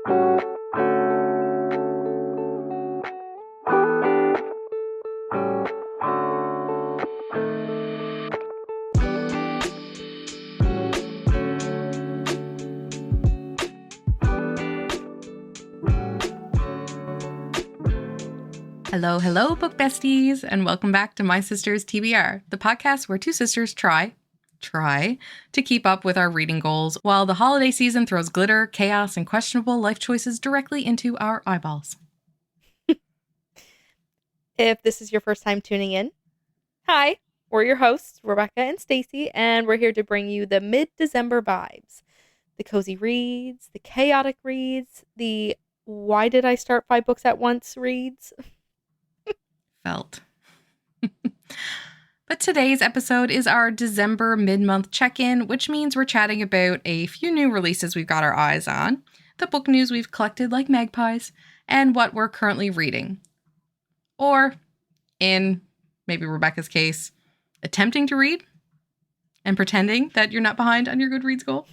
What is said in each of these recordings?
Hello, hello, book besties, and welcome back to My Sister's TBR, the podcast where two sisters try to keep up with our reading goals while the holiday season throws glitter, chaos, and questionable life choices directly into our eyeballs. If this is your first time tuning in, hi, we're your hosts, Rebecca and Stacy, and we're here to bring you the mid-December vibes. The cozy reads, the chaotic reads, the why did I start 5 books at once reads. Felt. But today's episode is our December mid-month check-in, which means we're chatting about a few new releases we've got our eyes on, the book news we've collected like magpies, and what we're currently reading. Or, in maybe Rebecca's case, attempting to read and pretending that you're not behind on your Goodreads goal.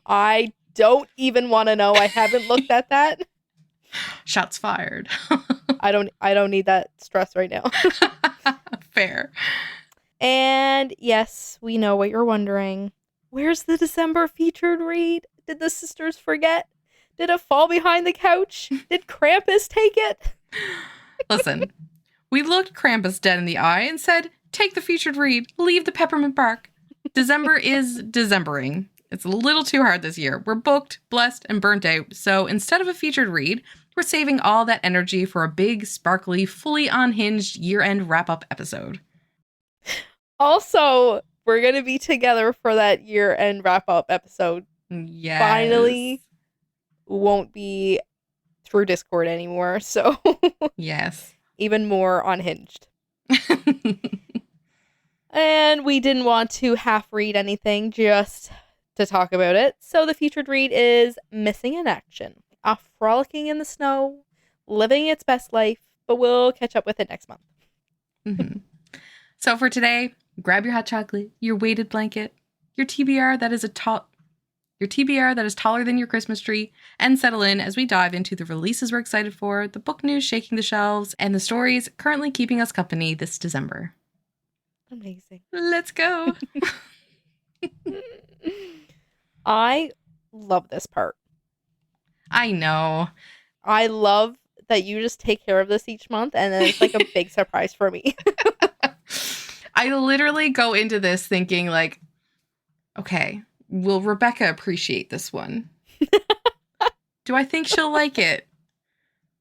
I don't even want to know. I haven't looked at that. Shots fired. I don't need that stress right now. Fair. And yes, we know what you're wondering. Where's the December featured read? Did the sisters forget? Did it fall behind the couch? Did Krampus take it? Listen, we looked Krampus dead in the eye and said, take the featured read, leave the peppermint bark. December is Decembering. It's a little too hard this year. We're booked, blessed, and burnt out. So instead of a featured read, we're saving all that energy for a big, sparkly, fully unhinged year-end wrap-up episode. Also, we're going to be together for that year-end wrap-up episode. Yes. Finally, won't be through Discord anymore. So yes. Even more unhinged. And we didn't want to half-read anything, just to talk about it. So the featured read is Missing in Action, a frolicking in the snow, living its best life, but we'll catch up with it next month. Mm-hmm. So for today, grab your hot chocolate, your weighted blanket, your TBR that is taller than your Christmas tree, and settle in as we dive into the releases we're excited for, the book news shaking the shelves, and the stories currently keeping us company this December. Amazing. Let's go. I love this part. I know. I love that you just take care of this each month, and then it's like a big surprise for me. I literally go into this thinking like, okay, will Rebecca appreciate this one? Do I think she'll like it?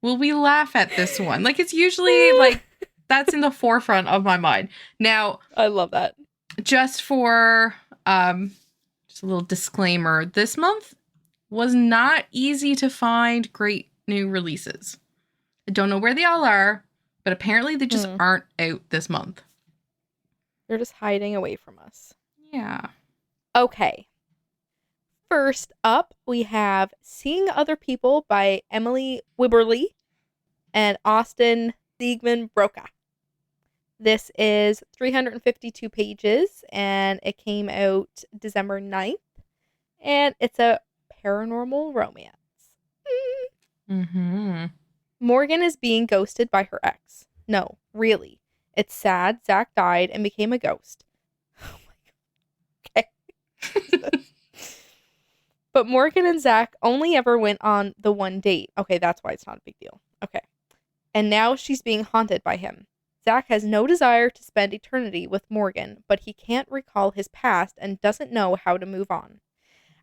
Will we laugh at this one? Like, it's usually like, that's in the forefront of my mind. Now, I love that. Just for just a little disclaimer, this month was not easy to find great new releases. I don't know where they all are, but apparently they just aren't out this month. They're just hiding away from us. Yeah. Okay. First up, we have Seeing Other People by Emily Wibberley and Austin Siegman Broca. This is 352 pages, and it came out December 9th, and it's a paranormal romance. Mm-hmm. Morgan is being ghosted by her ex. No, really. It's sad. Zach died and became a ghost. Oh my god. Okay. But Morgan and Zach only ever went on the one date. Okay, that's why it's not a big deal. Okay. And now she's being haunted by him. Zach has no desire to spend eternity with Morgan, but he can't recall his past and doesn't know how to move on.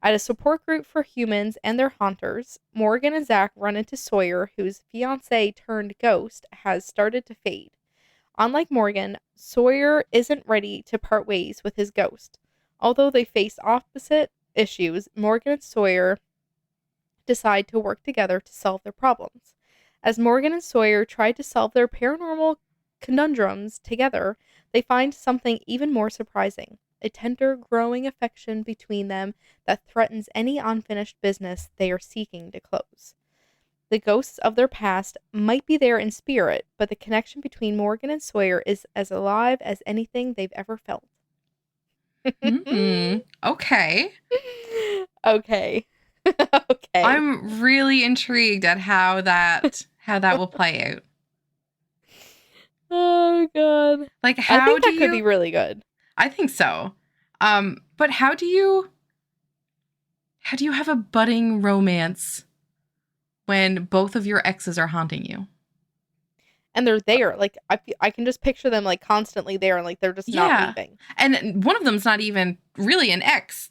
At a support group for humans and their haunters, Morgan and Zach run into Sawyer, whose fiancé turned ghost has started to fade. Unlike Morgan, Sawyer isn't ready to part ways with his ghost. Although they face opposite issues, Morgan and Sawyer decide to work together to solve their problems. As Morgan and Sawyer try to solve their paranormal conundrums together, they find something even more surprising. A tender, growing affection between them that threatens any unfinished business they are seeking to close. The ghosts of their past might be there in spirit, but the connection between Morgan and Sawyer is as alive as anything they've ever felt. Okay. Okay. Okay. I'm really intrigued at how that will play out. Oh god. Like, I how think do that could be you? really good. I think so. But how do you have a budding romance when both of your exes are haunting you? And they're there. Like I can just picture them like constantly there and like they're just not Yeah. leaving. And one of them's not even really an ex.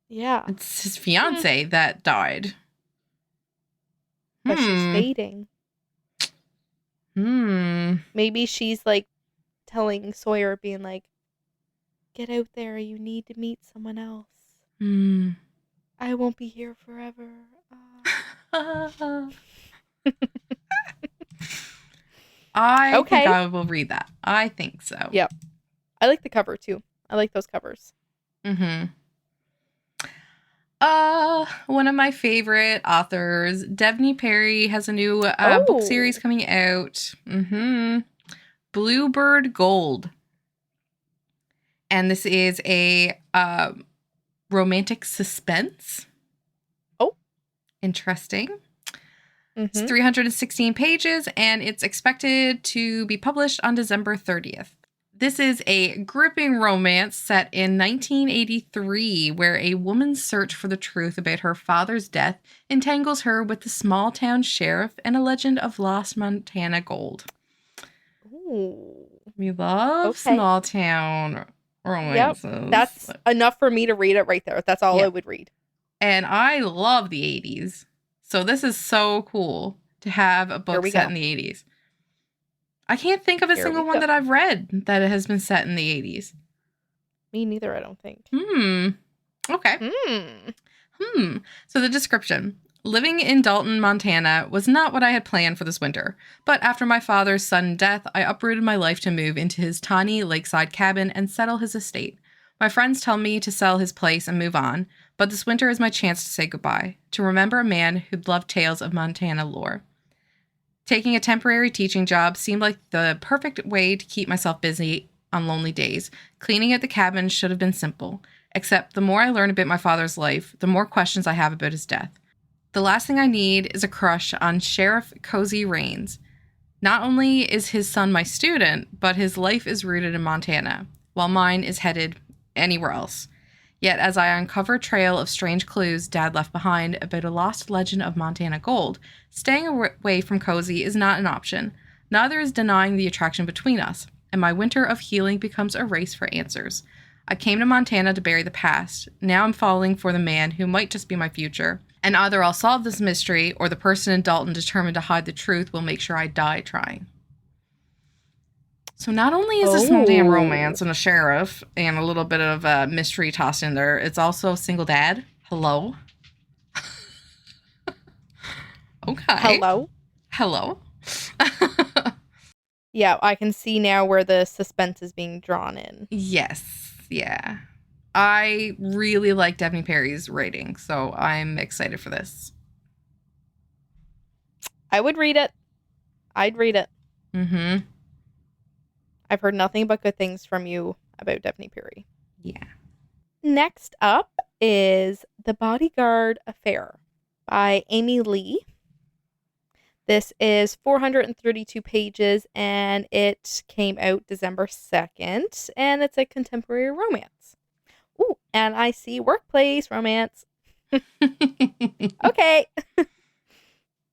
Yeah. It's his fiance that died. But she's Hmm. fading. Hmm. Maybe she's like telling Sawyer, being like, get out there, you need to meet someone else. Hmm. I won't be here forever. I think Okay. I will read that. I think so. Yep. I like the cover too. I like those covers. Mm-hmm. One of my favorite authors, Devney Perry, has a new book series Oh. coming out. Mm-hmm. Bluebird Gold. And this is a romantic suspense. Oh. Interesting. It's Mm-hmm. 316 pages, and it's expected to be published on December 30th. This is a gripping romance set in 1983, where a woman's search for the truth about her father's death entangles her with the small town sheriff and a legend of lost Montana gold. Ooh. We love Okay. small town Yep. romances. That's enough for me to read it right there. That's all Yeah. I would read. And I love the 80s. So this is so cool to have a Here book we set go. in the 80s. I can't think of a Here single we one go. that I've read that has been set in the 80s. Me neither, I don't think. Okay. So the description. Living in Dalton, Montana was not what I had planned for this winter. But after my father's sudden death, I uprooted my life to move into his tiny lakeside cabin and settle his estate. My friends tell me to sell his place and move on, but this winter is my chance to say goodbye, to remember a man who'd loved tales of Montana lore. Taking a temporary teaching job seemed like the perfect way to keep myself busy on lonely days. Cleaning at the cabin should have been simple, except the more I learn about my father's life, the more questions I have about his death. The last thing I need is a crush on Sheriff Cozy Rains. Not only is his son my student, but his life is rooted in Montana, while mine is headed anywhere else. Yet, as I uncover a trail of strange clues Dad left behind about a lost legend of Montana gold, staying away from Cozy is not an option. Neither is denying the attraction between us, and my winter of healing becomes a race for answers. I came to Montana to bury the past. Now I'm falling for the man who might just be my future. And either I'll solve this mystery, or the person in Dalton determined to hide the truth will make sure I die trying. So not only is this small town romance and a sheriff and a little bit of a mystery tossed in there, it's also a single dad. Hello. Okay. Hello? Yeah, I can see now where the suspense is being drawn in. Yes. Yeah. I really like Devney Perry's writing, so I'm excited for this. I would read it. I'd read it. Mm-hmm. I've heard nothing but good things from you about Devney Perry. Yeah. Next up is The Bodyguard Affair by Amy Lee. This is 432 pages and it came out December 2nd and it's a contemporary romance. Ooh, and I see workplace romance. Okay.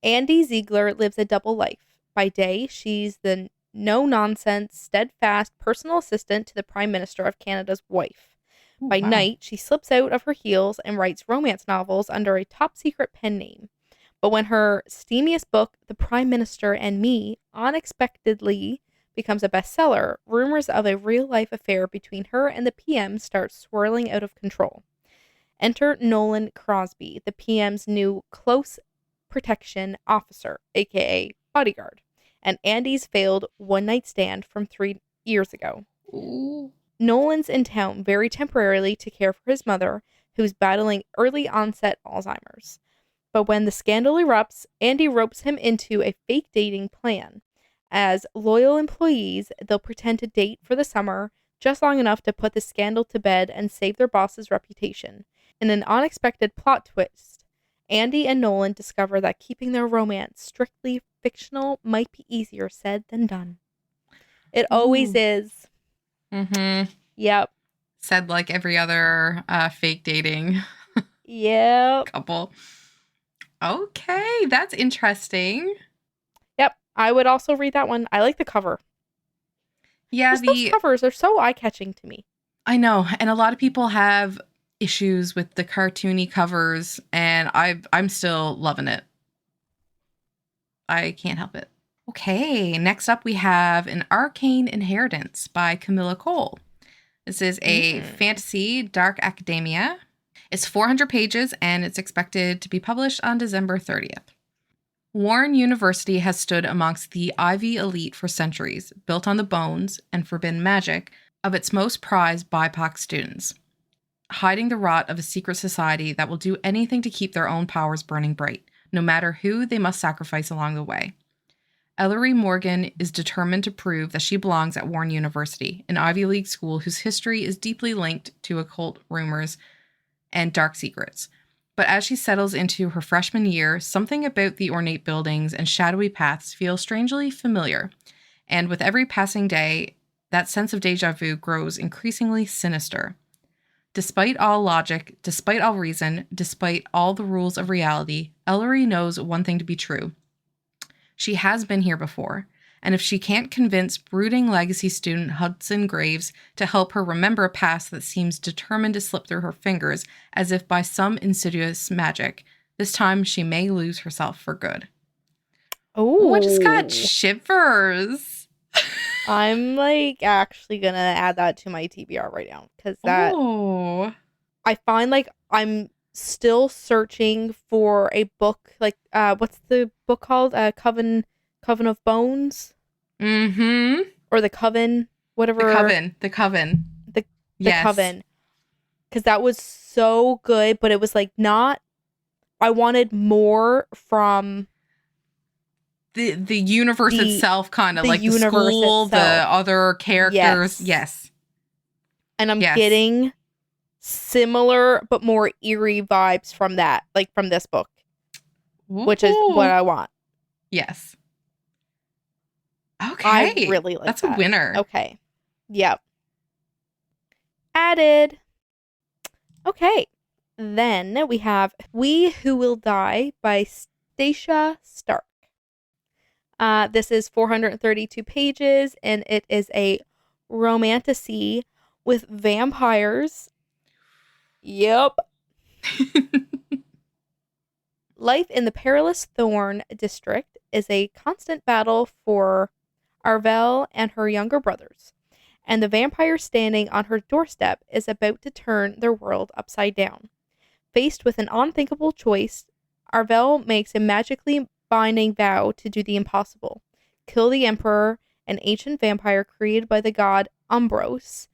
Andy Ziegler lives a double life. By day, she's the no-nonsense, steadfast personal assistant to the Prime Minister of Canada's wife. By night, she slips out of her heels and writes romance novels under a top-secret pen name. But when her steamiest book, The Prime Minister and Me, unexpectedly becomes a bestseller, rumors of a real-life affair between her and the PM start swirling out of control. Enter Nolan Crosby, the PM's new close protection officer, aka bodyguard, and Andy's failed one-night stand from 3 years ago. Ooh. Nolan's in town very temporarily to care for his mother, who's battling early onset Alzheimer's. But when the scandal erupts, Andy ropes him into a fake dating plan. As loyal employees, they'll pretend to date for the summer, just long enough to put the scandal to bed and save their boss's reputation. In an unexpected plot twist, Andy and Nolan discover that keeping their romance strictly fictional might be easier said than done. It always Ooh. is. Mm-hmm. Yep. Said like every other fake dating Yep. couple. Okay, that's interesting. Yep. I would also read that one. I like the cover. Yeah, Just those covers are so eye-catching to me. I know, and a lot of people have issues with the cartoony covers, and I'm still loving it. I can't help it. Okay, next up we have An Arcane Inheritance by Camilla Cole. This is a fantasy dark academia. It's 400 pages and it's expected to be published on December 30th. Warren University has stood amongst the Ivy elite for centuries, built on the bones and forbidden magic of its most prized BIPOC students, hiding the rot of a secret society that will do anything to keep their own powers burning bright, no matter who they must sacrifice along the way. Ellery Morgan is determined to prove that she belongs at Warren University, an Ivy League school whose history is deeply linked to occult rumors and dark secrets. But as she settles into her freshman year, something about the ornate buildings and shadowy paths feels strangely familiar. And with every passing day, that sense of deja vu grows increasingly sinister. Despite all logic, despite all reason, despite all the rules of reality, Ellery knows one thing to be true. She has been here before, and if she can't convince brooding legacy student Hudson Graves to help her remember a past that seems determined to slip through her fingers as if by some insidious magic, this time she may lose herself for good. Oh, I just got shivers. I'm like actually gonna add that to my TBR right now because that I find like I'm still searching for a book like what's the book called? Coven of Bones? Mm-hmm. Or the Coven, whatever. The Coven. The Yes. Coven. Because that was so good, but it was like not. I wanted more from the universe itself, kind of the like the universe school, itself. the other characters. Yes. And I'm getting similar but more eerie vibes from that, like from this book, which is what I want. Yes. Okay. I really like That's that. a winner. Okay. Yep. Added. Okay. Then we have We Who Will Die by Stacia Stark. This is 432 pages, and it is a romantasy with vampires. Yep. Life in the Perilous Thorn District is a constant battle for Arvel and her younger brothers, and the vampire standing on her doorstep is about to turn their world upside down. Faced with an unthinkable choice, Arvel makes a magically binding vow to do the impossible: kill the Emperor, an ancient vampire created by the god Umbros.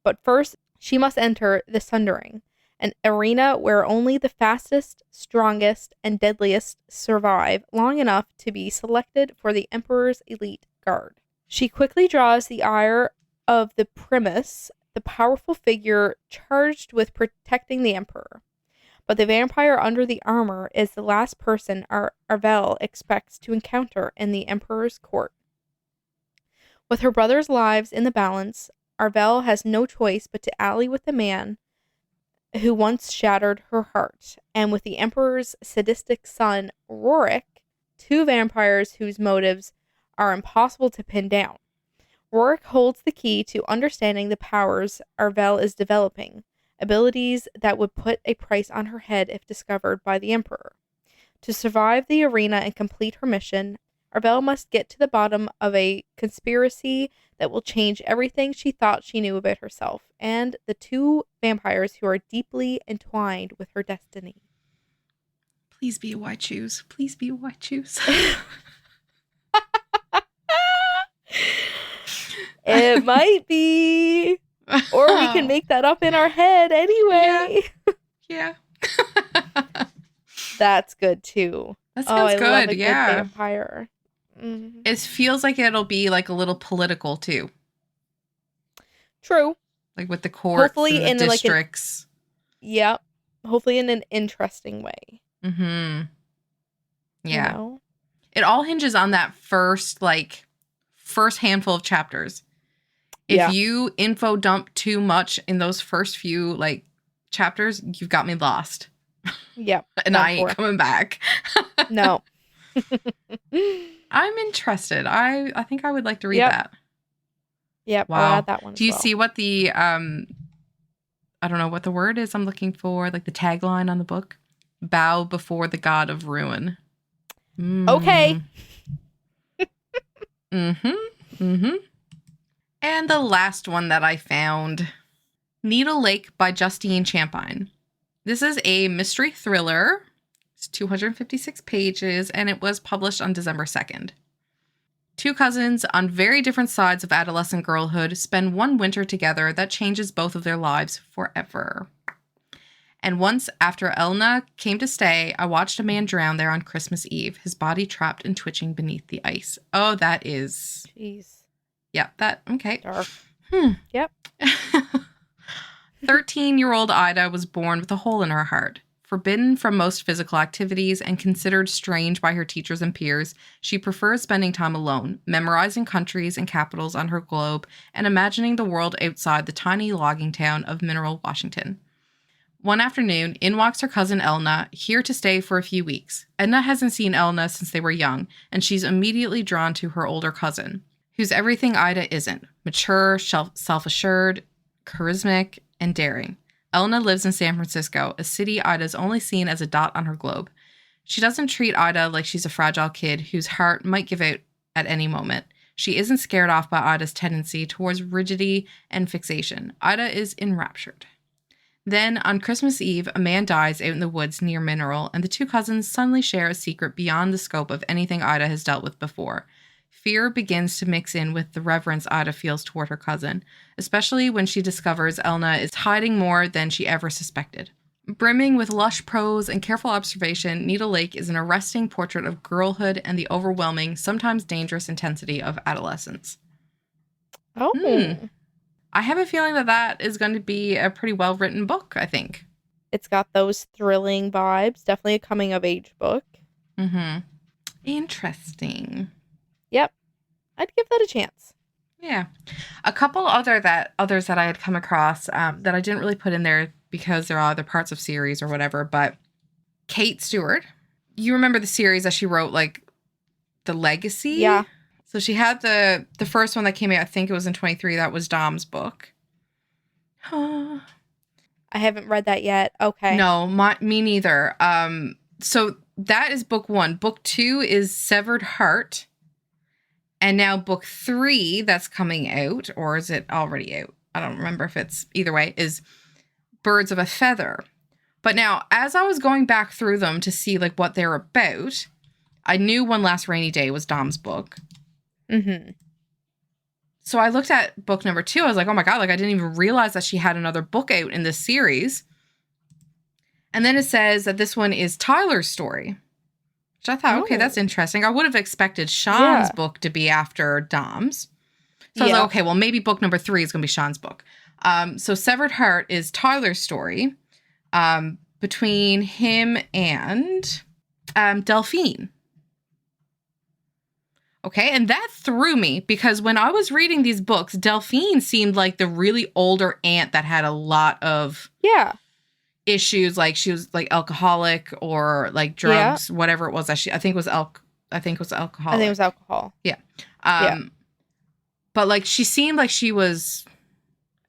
But first, she must enter the Sundering, an arena where only the fastest, strongest, and deadliest survive long enough to be selected for the Emperor's elite guard. She quickly draws the ire of the Primus, the powerful figure charged with protecting the Emperor. But the vampire under the armor is the last person Arvel expects to encounter in the Emperor's court. With her brother's lives in the balance, Arvel has no choice but to ally with the man who once shattered her heart, and with the Emperor's sadistic son, Rorik, two vampires whose motives are impossible to pin down. Rorik holds the key to understanding the powers Arvel is developing, abilities that would put a price on her head if discovered by the Emperor. To survive the arena and complete her mission, Arvel must get to the bottom of a conspiracy that will change everything she thought she knew about herself and the two vampires who are deeply entwined with her destiny. Please be a white choose. Please be a white choose. It might be. Or we can make that up in our head anyway. Yeah. That's good too. That sounds good. Love a good vampire. Mm-hmm. It feels like it'll be like a little political too. True. Like with the courts Hopefully and the in districts. Yep. hopefully in an interesting way. Mm-hmm. You Yeah. know? It all hinges on that first handful of chapters. If Yeah. you info dump too much in those first few chapters, you've got me lost. Yep. And Done I ain't for. coming back. No. I'm interested. I think I would like to read Yep. that. Yep. I'll Wow. add that one as Do you well. see what the I don't know what the word is I'm looking for, like the tagline on the book? Bow before the god of ruin. Okay. Mm-hmm. Mm-hmm. And the last one that I found, Needle Lake by Justine Champagne. This is a mystery thriller. It's 256 pages, and it was published on December 2nd. Two cousins on very different sides of adolescent girlhood spend one winter together that changes both of their lives forever. And once, after Elna came to stay, I watched a man drown there on Christmas Eve, his body trapped and twitching beneath the ice. Oh, that is... Jeez. Yeah, that... Okay. Dark. Hmm. Yep. 13-year-old Ida was born with a hole in her heart. Forbidden from most physical activities and considered strange by her teachers and peers, she prefers spending time alone, memorizing countries and capitals on her globe, and imagining the world outside the tiny logging town of Mineral, Washington. One afternoon, in walks her cousin Elna, here to stay for a few weeks. Edna hasn't seen Elna since they were young, and she's immediately drawn to her older cousin, who's everything Ida isn't: mature, self-assured, charismatic, and daring. Elna lives in San Francisco, a city Ida's only seen as a dot on her globe. She doesn't treat Ida like she's a fragile kid whose heart might give out at any moment. She isn't scared off by Ida's tendency towards rigidity and fixation. Ida is enraptured. Then, on Christmas Eve, a man dies out in the woods near Mineral, and the two cousins suddenly share a secret beyond the scope of anything Ida has dealt with before. Fear begins to mix in with the reverence Ida feels toward her cousin, especially when she discovers Elna is hiding more than she ever suspected. Brimming with lush prose and careful observation, Needle Lake is an arresting portrait of girlhood and the overwhelming, sometimes dangerous intensity of adolescence. Oh. I have a feeling that is going to be a pretty well-written book, I think. It's got those thrilling vibes. Definitely a coming-of-age book. Mm-hmm. Interesting. Yep. I'd give that a chance. Yeah. A couple others that I had come across that I didn't really put in there because there are other parts of series or whatever, but Kate Stewart. You remember the series that she wrote, like, The Legacy? Yeah. So she had the first one that came out, I think it was in 23, that was Dom's book. I haven't read that yet. Okay. No, me neither. So that is book 1. Book 2 is Severed Heart. And now book 3 that's coming out, or is it already out? I don't remember if it's either way, is Birds of a Feather. But now, as I was going back through them to see like what they're about, I knew One Last Rainy Day was Dom's book. Mm-hmm. So I looked at book number 2. I was like, oh my God, like I didn't even realize that she had another book out in this series. And then it says that this one is Tyler's story. Which I thought, okay, that's interesting. I would have expected Sean's book to be after Dom's. So I was like, okay, well, maybe book number 3 is going to be Sean's book. So Severed Heart is Tyler's story between him and Delphine. Okay, and that threw me because when I was reading these books, Delphine seemed like the really older aunt that had a lot of issues, like she was like alcoholic or like drugs, whatever it was that I think it was alcohol. I think it was alcohol. Yeah. But like she seemed like she was.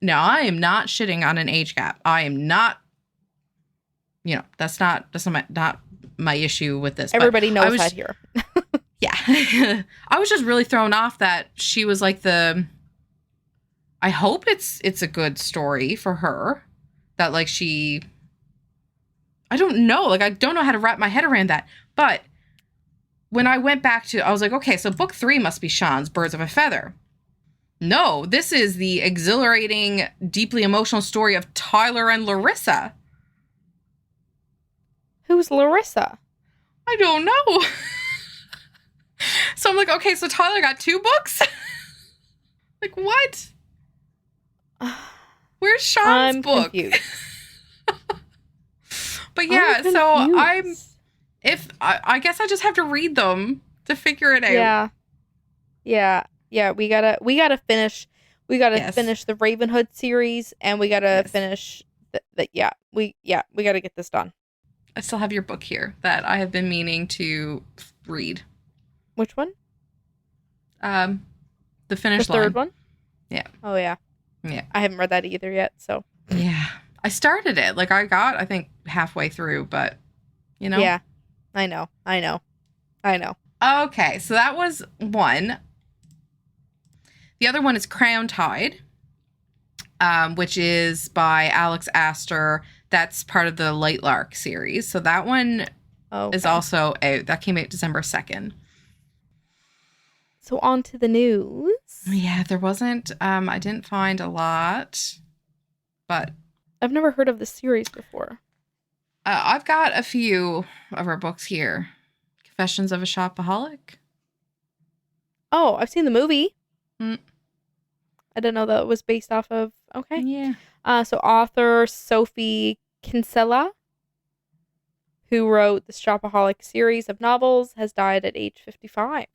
No, I am not shitting on an age gap. I am not. You know, that's not my issue with this. Everybody knows that here. Yeah. I was just really thrown off that she was like I hope it's a good story for her. That like I don't know. Like I don't know how to wrap my head around that. But when I went back to, I was like, okay, so book 3 must be Sean's Birds of a Feather. No, this is the exhilarating, deeply emotional story of Tyler and Larissa. Who's Larissa? I don't know. So I'm like, okay, so Tyler got 2 books? Like, what? Where's Sean's book? Confused. But I'm yeah, so confused. I guess I just have to read them to figure it out. Yeah. Yeah. We gotta Yes. finish the Ravenhood series, and we gotta Yes. finish we gotta get this done. I still have your book here that I have been meaning to read. Which one? Um, The The Finish third Line. one? Yeah. Oh yeah. Yeah. I haven't read that either yet, so Yeah. I started it. Like I got, I think, halfway through, but you know. yeah. I know. I know. I know. Okay, so that was one. The other one is Crown Tide, which is by Alex Astor. That's part of the Light Lark series. So that one is Okay. also out. That came out December 2nd. So on to the news. Yeah, there wasn't, I didn't find a lot, but I've never heard of this series before. I've got a few of our books here. Confessions of a Shopaholic. Oh, I've seen the movie. Mm, I didn't know that it was based off of. Okay. yeah. So author Sophie Kinsella, who wrote the Shopaholic series of novels, has died at age 55.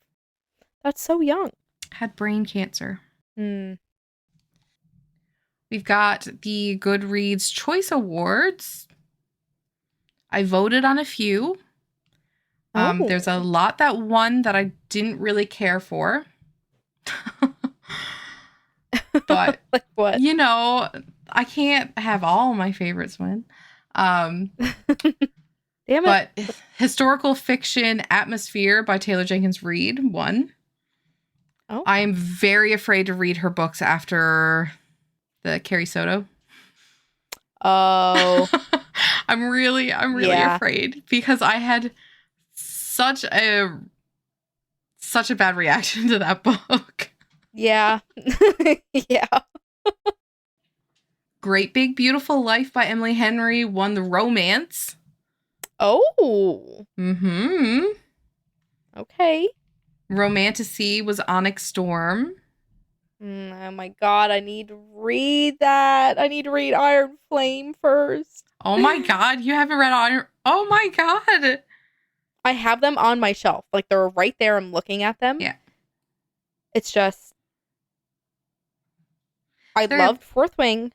That's so young. Had brain cancer. Hmm. We've got the Goodreads Choice Awards. I voted on a few. There's a Oh. lot that won that I didn't really care for. But, Like what? you know, I can't have all my favorites win. Um, Damn it. but Historical Fiction Atmosphere by Taylor Jenkins Reid won. Oh. I am very afraid to read her books after the Carrie Soto. Oh. I'm really Yeah. afraid because I had such a bad reaction to that book. Yeah. Yeah. Great Big Beautiful Life by Emily Henry won the romance. Oh. Mm-hmm. Okay. Romantasy was Onyx Storm. Oh my god, I need to read that. I need to read Iron Flame first. Oh my god, you haven't read Honor. Oh my god. I have them on my shelf. Like they're right there. I'm looking at them. Yeah. It's just I They're loved Fourth Wing.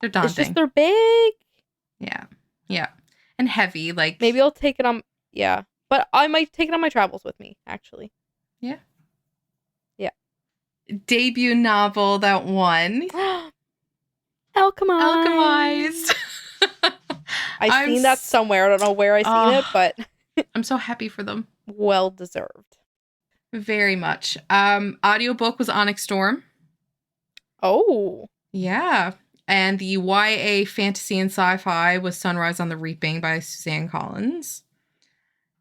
they're It's just daunting. they're big. Yeah. Yeah. And heavy, like Maybe I'll take it on yeah. But I might take it on my travels with me, actually. yeah. Yeah. Debut novel that won. Alchemized. Alchemized. I've seen that somewhere. I don't know where I seen it, but I'm so happy for them. well deserved. Very much. Audiobook was Onyx Storm. Oh. Yeah. And the YA fantasy and sci-fi was Sunrise on the Reaping by Suzanne Collins.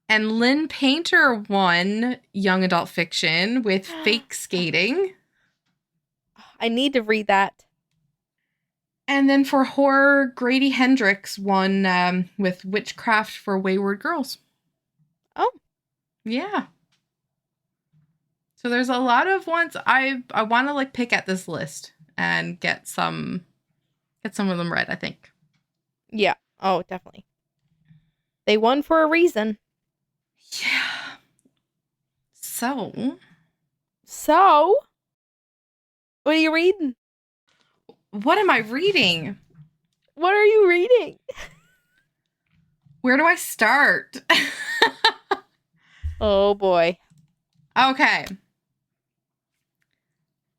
And Lynn Painter won young adult fiction with Fake Skating. I need to read that. And then for horror, Grady Hendrix won with Witchcraft for Wayward Girls. Oh. Yeah. So there's a lot of ones I want to like pick at this list and get some of them read, I think. Yeah. Oh, definitely. They won for a reason. Yeah. So, what are you reading? what am I reading? What are you reading? Where do I start? Oh boy. Okay.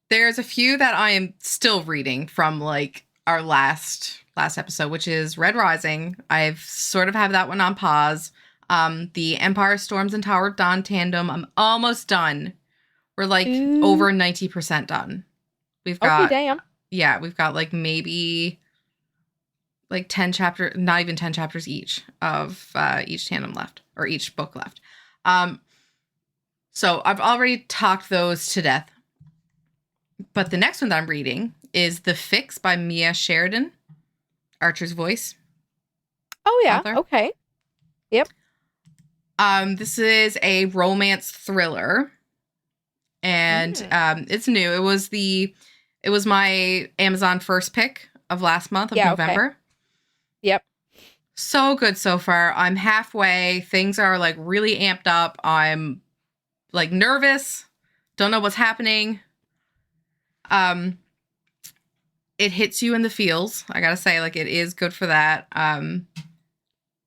There's a few that I am still reading from like our last episode, which is Red Rising. I've sort of have that one on pause. The Empire Storms and Tower of Dawn tandem. I'm almost done. We're like over 90% done. We've got damn. Yeah, we've got like maybe like 10 chapters, not even 10 chapters each of each tandem left or each book left. So I've already talked those to death. But the next one that I'm reading is The Fix by Mia Sheridan, Archer's Voice. Oh yeah. Author. Okay. Yep. This is a romance thriller, and it's new. It was my Amazon first pick of last month of November. Okay. Yep. So good so far. I'm halfway. Things are like really amped up. I'm like nervous. Don't know what's happening. Um, it hits you in the feels. I gotta say, like, it is good for that.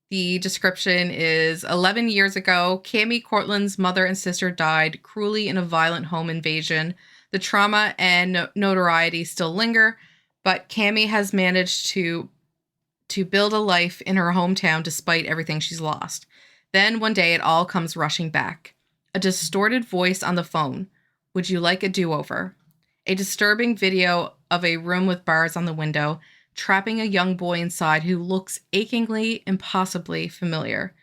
The description is 11 years ago, Cammie Cortland's mother and sister died cruelly in a violent home invasion. The trauma and notoriety still linger, but Cammie has managed to build a life in her hometown despite everything she's lost. Then one day it all comes rushing back. A distorted voice on the phone. Would you like a do-over? A disturbing video of a room with bars on the window, trapping a young boy inside who looks achingly, impossibly familiar.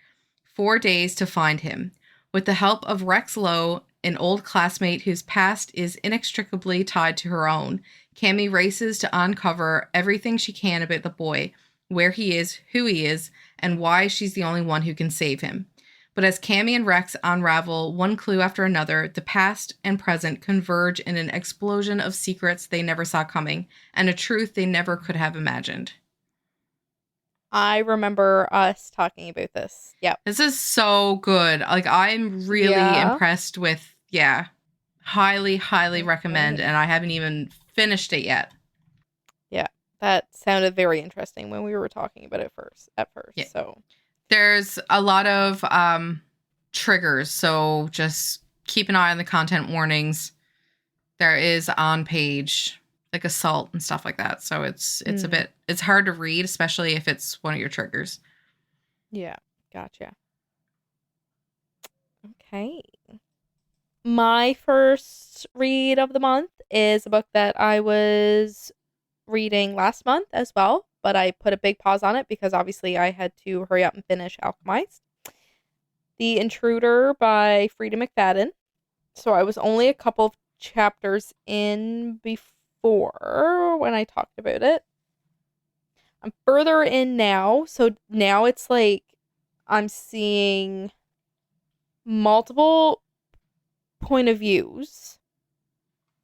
4 days to find him. With the help of Rex Lowe, an old classmate whose past is inextricably tied to her own, Cammie races to uncover everything she can about the boy, where he is, who he is, and why she's the only one who can save him. But as Cammie and Rex unravel one clue after another, the past and present converge in an explosion of secrets they never saw coming, and a truth they never could have imagined. I remember us talking about this. Yep. This is so good. Like, I'm really impressed with, highly, highly recommend, and I haven't even finished it yet. Yeah, that sounded very interesting when we were talking about it at first. Yeah. So there's a lot of triggers, so just keep an eye on the content warnings. There is on page like assault and stuff like that, so it's a bit, it's hard to read, especially if it's one of your triggers. Yeah, gotcha. Okay. My first read of the month is a book that I was reading last month as well, but I put a big pause on it because obviously I had to hurry up and finish Alchemized. The Intruder by Frida McFadden. So I was only a couple of chapters in before when I talked about it. I'm further in now, so now it's like I'm seeing multiple point of views,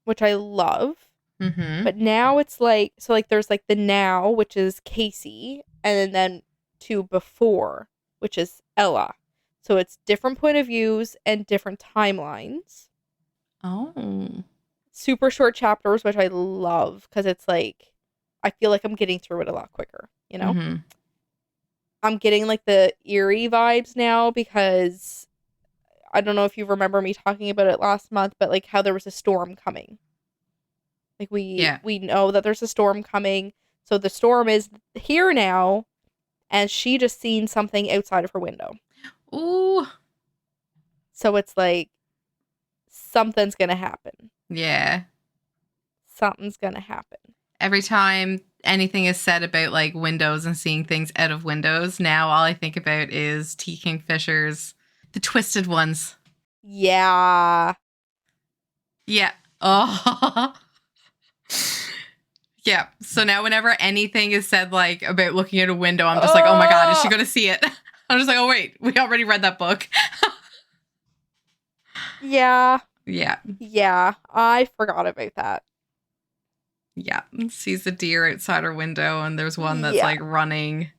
which I love. Mm-hmm. But now it's like, so like there's like the now, which is Casey, and then to before, which is Ella. So it's different point of views and different timelines. Oh. Super short chapters, which I love because it's like, I feel like I'm getting through it a lot quicker, you know? Mm-hmm. I'm getting like the eerie vibes now because I don't know if you remember me talking about it last month, but like how there was a storm coming. Like we know that there's a storm coming. So the storm is here now, and she just seen something outside of her window. Ooh. So it's like something's gonna happen. Yeah. Something's gonna happen. Every time anything is said about like windows and seeing things out of windows, now all I think about is T. Kingfisher's The Twisted Ones. Yeah. Yeah. Oh. Yeah. So now whenever anything is said like about looking out a window, I'm just like, oh my God, is she going to see it? I'm just like, oh wait, we already read that book. Yeah. Yeah. Yeah. I forgot about that. Yeah. Sees the deer outside her window, and there's one that's like running.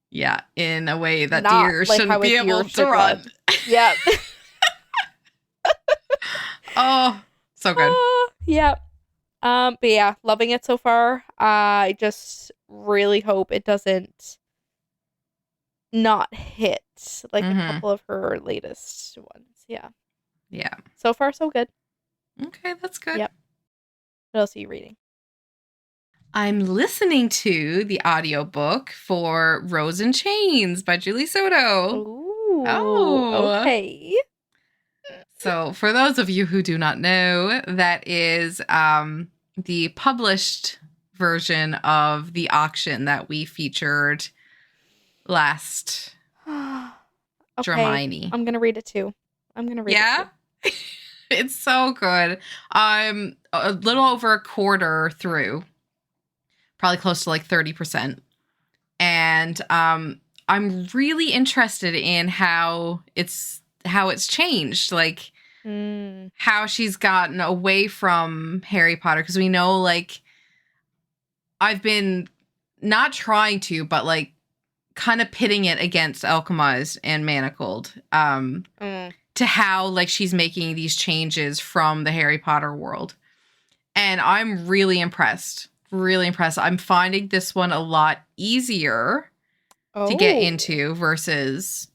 Yeah. In a way that Not deer like shouldn't be able to run. Yeah. Oh, so good. Yeah. But yeah, loving it so far. I just really hope it doesn't not hit like a couple of her latest ones. Yeah. Yeah. So far, so good. Okay, that's good. Yep. What else are you reading? I'm listening to the audiobook for Rose and Chains by Julie Soto. Ooh. Oh. Okay. So for those of you who do not know, that is the published version of the auction that we featured last Dramini. I'm going to read it too. Yeah? It's so good. I'm a little over a quarter through. Probably close to like 30%. And I'm really interested in how it's changed, like how she's gotten away from Harry Potter, because we know like I've been not trying to, but like kind of pitting it against Alchemized and Manacled. To how like she's making these changes from the Harry Potter world. And I'm really impressed. Really impressed. I'm finding this one a lot easier to get into versus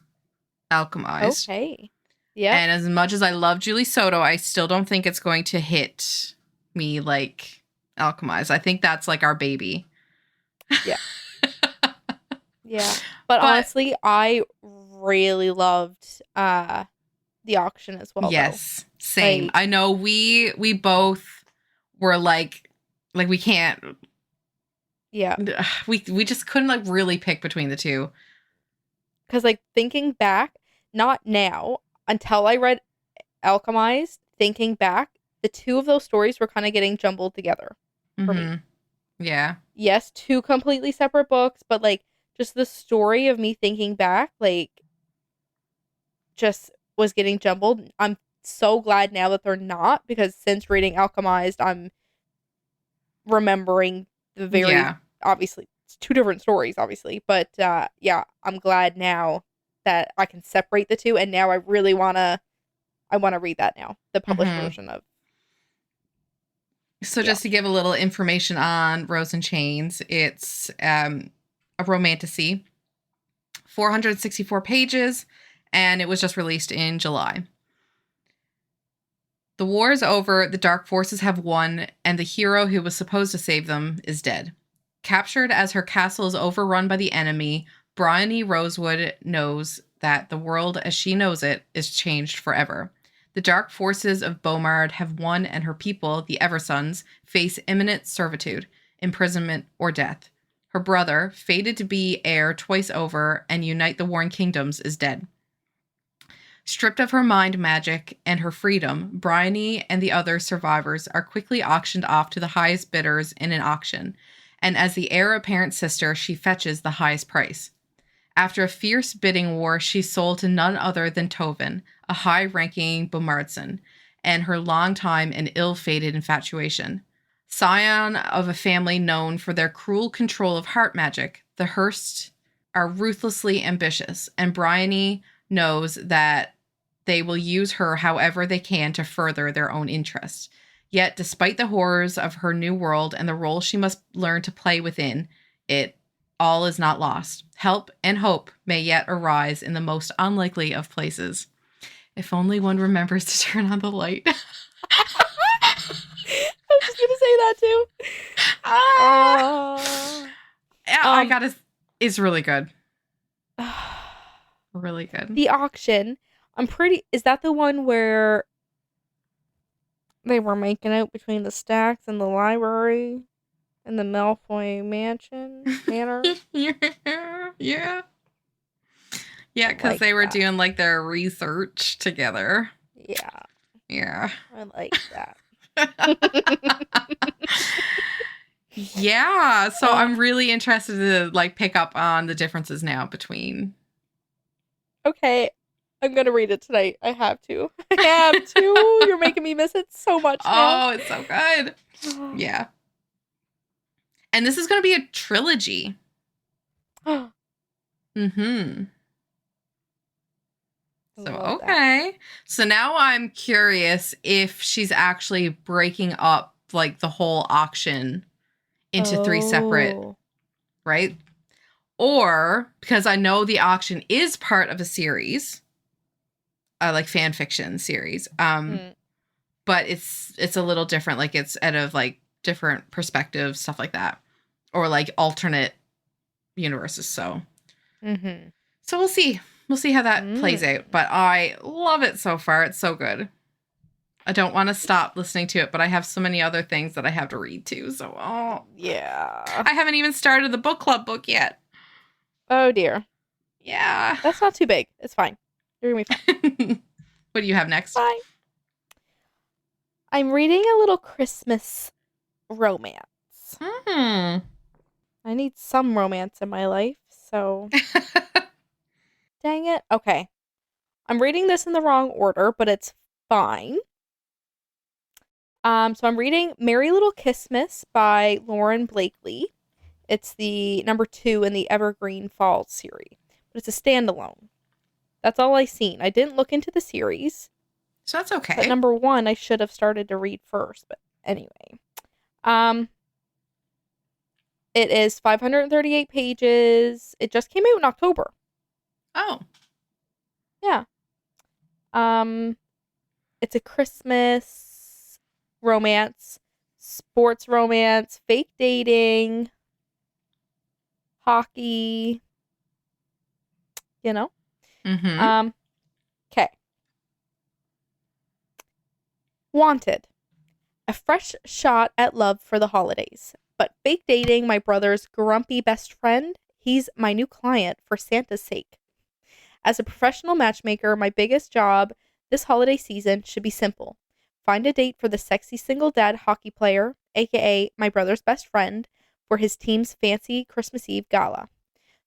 Alchemized. Okay. Yeah. And as much as I love Julie Soto, I still don't think it's going to hit me like Alchemized. I think that's like our baby. Yeah. Yeah. But honestly, I really loved the auction as well. Yes. Though. Same. Like, I know we both were like we can't. Yeah. We just couldn't like really pick between the two. Because like thinking back, not now, until I read Alchemized, thinking back, the two of those stories were kind of getting jumbled together for me. Yeah. Yes, two completely separate books, but like just the story of me thinking back, like just was getting jumbled. I'm so glad now that they're not, because since reading Alchemized, I'm remembering the very obviously it's two different stories, obviously, but yeah, I'm glad now that I can separate the two, and now I really wanna read that now, the published version of. So just to give a little information on Rose and Chains, it's a romantasy, 464 pages, and it was just released in July. The war is over, the dark forces have won, and the hero who was supposed to save them is dead. Captured as her castle is overrun by the enemy, Bryony Rosewood knows that the world as she knows it is changed forever. The dark forces of Beaumard have won, and her people, the Eversons, face imminent servitude, imprisonment, or death. Her brother, fated to be heir twice over and unite the warring kingdoms, is dead. Stripped of her mind magic and her freedom, Bryony and the other survivors are quickly auctioned off to the highest bidders in an auction, and as the heir apparent sister, she fetches the highest price. After a fierce bidding war, she's sold to none other than Tovin, a high-ranking Beaumardson, and her long-time and ill-fated infatuation. Scion of a family known for their cruel control of heart magic, the Hearst are ruthlessly ambitious, and Bryony knows that they will use her however they can to further their own interests. Yet, despite the horrors of her new world and the role she must learn to play within it, all is not lost. Help and hope may yet arise in the most unlikely of places. If only one remembers to turn on the light. I was just gonna say that too. I gotta. It's really good. Really good. The auction. Is that the one where they were making out between the stacks and the library and the Malfoy manor? Yeah. Yeah, because they were doing like their research together. Yeah. Yeah. I like that. Yeah. So I'm really interested to like pick up on the differences now between. Okay. I'm going to read it tonight. I have to. I have to. You're making me miss it so much now. Oh, it's so good. Yeah. And this is going to be a trilogy. Mm-hmm. So, okay. That. So now I'm curious if she's actually breaking up like the whole auction into 3 separate, right? Or because I know the auction is part of a series, like fan fiction series. But it's a little different. Like it's out of like different perspectives, stuff like that, or like alternate universes. So, so we'll see. We'll see how that plays out. But I love it so far. It's so good. I don't want to stop listening to it, but I have so many other things that I have to read too. So, yeah. I haven't even started the book club book yet. Oh, dear. Yeah. That's not too big. It's fine. You're going to be fine. What do you have next? Bye. I'm reading a little Christmas romance. I need some romance in my life, so... Dang it. Okay. I'm reading this in the wrong order, but it's fine. So I'm reading Merry Little Christmas by Lauren Blakely. It's the number 2 in the Evergreen Falls series, but it's a standalone. That's all I seen. I didn't look into the series, So that's but okay. number 1 I should have started to read first. But anyway, um, it is 538 pages. It just came out in October. Oh. Yeah. Um, it's a Christmas romance, sports romance, fake dating, hockey, you know? Mm-hmm. Um, okay. Wanted. A fresh shot at love for the holidays. But fake dating my brother's grumpy best friend, he's my new client for Santa's sake. As a professional matchmaker, my biggest job this holiday season should be simple. Find a date for the sexy single dad hockey player, aka my brother's best friend, for his team's fancy Christmas Eve gala.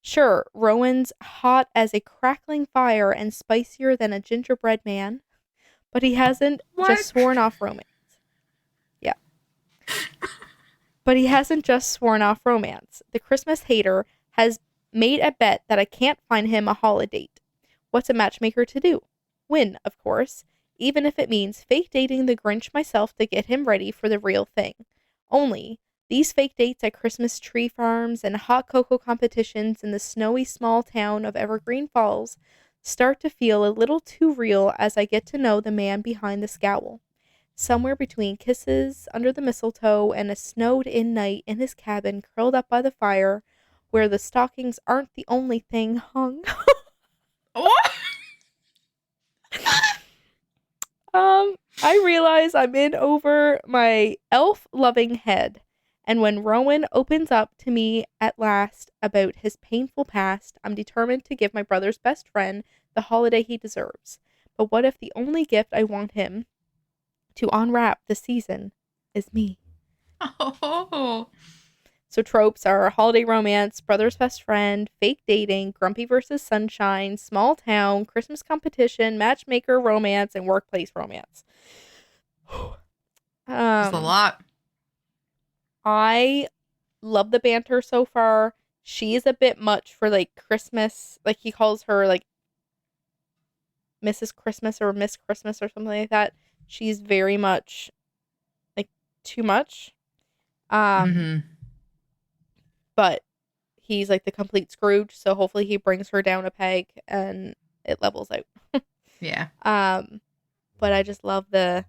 Sure, Rowan's hot as a crackling fire and spicier than a gingerbread man, but he hasn't just What? sworn off romance. Yeah. But he hasn't just sworn off romance. The Christmas hater has made a bet that I can't find him a holiday date. What's a matchmaker to do? Win, of course, even if it means fake dating the Grinch myself to get him ready for the real thing. Only, these fake dates at Christmas tree farms and hot cocoa competitions in the snowy small town of Evergreen Falls start to feel a little too real as I get to know the man behind the scowl. Somewhere between kisses under the mistletoe and a snowed in night in his cabin curled up by the fire, where the stockings aren't the only thing hung. What? I realize I'm in over my elf loving head. And when Rowan opens up to me at last about his painful past, I'm determined to give my brother's best friend the holiday he deserves. But what if the only gift I want him to unwrap this season is me? Oh. So tropes are holiday romance, brother's best friend, fake dating, grumpy versus sunshine, small town, Christmas competition, matchmaker romance, and workplace romance. There's a lot. I love the banter so far. She is a bit much for like Christmas. Like he calls her like Mrs. Christmas or Miss Christmas or something like that. She's very much like too much. Um, Mm-hmm. but he's like the complete Scrooge, so hopefully he brings her down a peg and it levels out. Yeah. But I just love the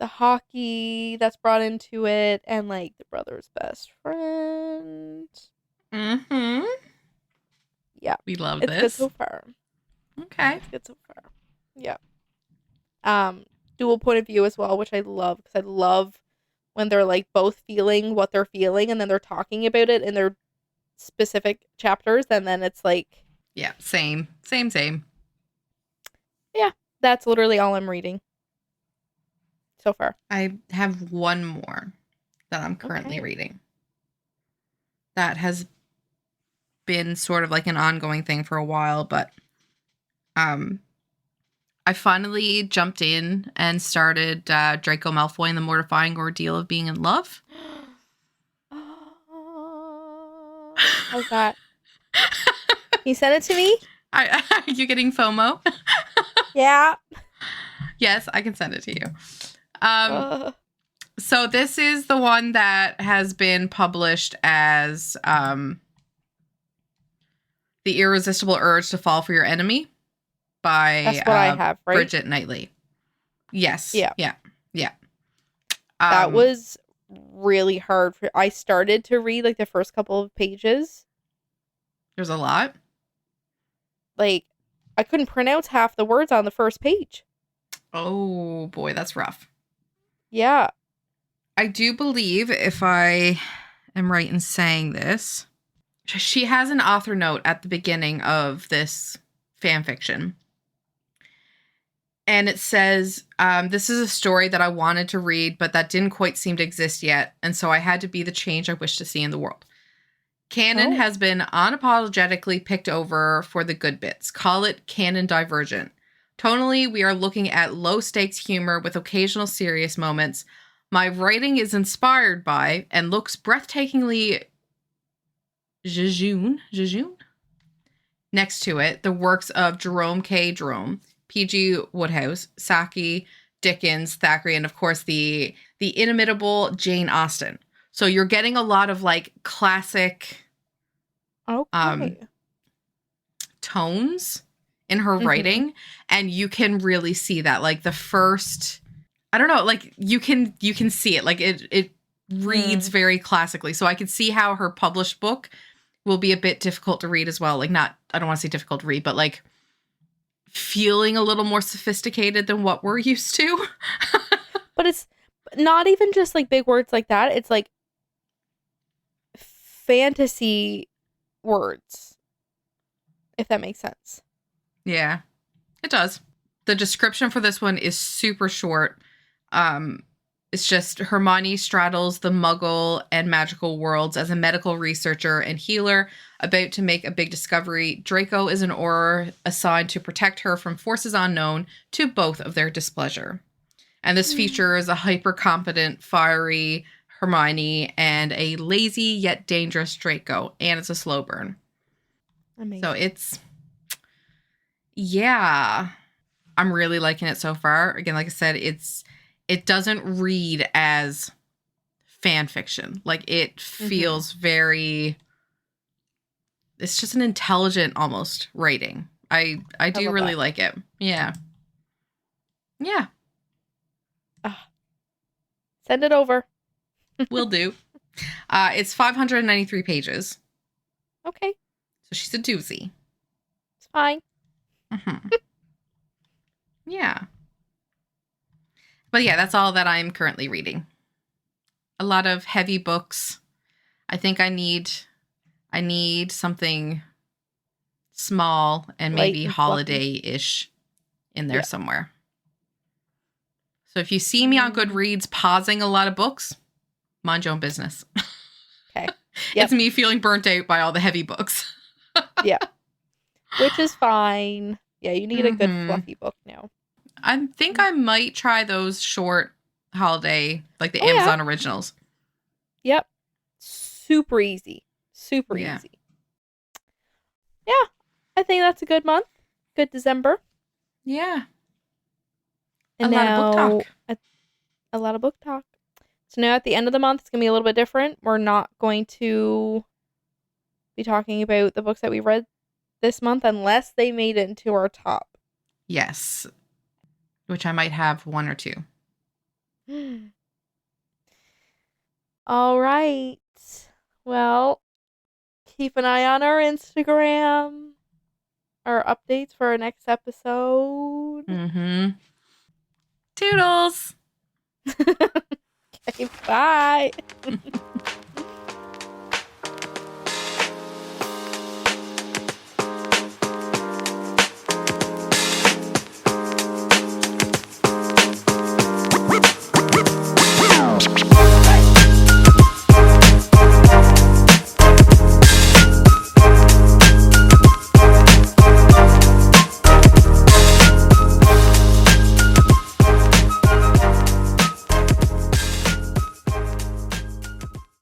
hockey that's brought into it and like the brother's best friend. Mm-hmm. Yeah. We love It's good this. so far. Okay. It's good so far. Yeah. Dual point of view as well, which I love because I love when they're like both feeling what they're feeling and then they're talking about it in their specific chapters and then it's like Yeah. Same. Same. Same. yeah, that's literally all I'm reading so far. I have one more that I'm currently Okay. reading. That has been sort of like an ongoing thing for a while, but um I finally jumped in and started Draco Malfoy and the Mortifying Ordeal of Being in Love. How's that? Can you send it to me? Are you getting FOMO? Yeah. Yes, I can send it to you. Um, Uh, so this is the one that has been published as The Irresistible Urge to Fall for Your Enemy by that's what I have, right? Bridget Knightley. Yes. Yeah. Yeah. Yeah. That was really hard for I started to read like the first couple of pages. There's a lot. Like I couldn't pronounce half the words on the first page. Oh boy, that's rough. Yeah. I do believe, if I am right in saying this, she has an author note at the beginning of this fan fiction. And it says, this is a story that I wanted to read, but that didn't quite seem to exist yet. And so I had to be the change I wish to see in the world. Canon has been unapologetically picked over for the good bits. Call it canon divergent. Tonally, we are looking at low-stakes humor with occasional serious moments, My writing is inspired by and looks breathtakingly jejune next to it, the works of Jerome K. Jerome, P.G. Wodehouse, Saki, Dickens, Thackeray, and of course the inimitable Jane Austen. So you're getting a lot of like classic tones in her writing, and you can really see that. Like the first, I don't know, like you can see it. Like it reads very classically. So I could see how her published book will be a bit difficult to read as well. Like not, I don't want to say difficult to read, but like feeling a little more sophisticated than what we're used to. But it's not even just like big words like that. It's like fantasy words, if that makes sense. Yeah, it does. The description for this one is super short. It's just Hermione straddles the muggle and magical worlds as a medical researcher and healer about to make a big discovery. Draco is an Auror assigned to protect her from forces unknown to both of their displeasure. And this features a hyper-confident, fiery Hermione and a lazy yet dangerous Draco. And it's a slow burn. Amazing. So it's... Yeah. I'm really liking it so far. Again, like I said, it doesn't read as fan fiction. Like it feels very, it's just an intelligent almost writing. I do really like it. Yeah. Yeah. Send it over. Will do. It's 593 pages. Okay. So she's a doozy. It's fine. Yeah. But yeah, that's all that I'm currently reading. A lot of heavy books. I think I need something small and maybe holiday-ish in there somewhere. So if you see me on Goodreads pausing a lot of books, mind your own business. Okay. Yep. It's me feeling burnt out by all the heavy books. Yeah. Which is fine. Yeah, you need a good fluffy book now. I think I might try those short holiday, like the Amazon originals. Yep. Super easy. Super easy. Yeah. I think that's a good month. Good December. Yeah. And a lot of book talk. A lot of book talk. So now at the end of the month, it's going to be a little bit different. We're not going to be talking about the books that we read this month unless they made it into our top. Yes. Which I might have one or two. All right. Well, keep an eye on our Instagram. Our updates for our next episode. Toodles. Okay, bye.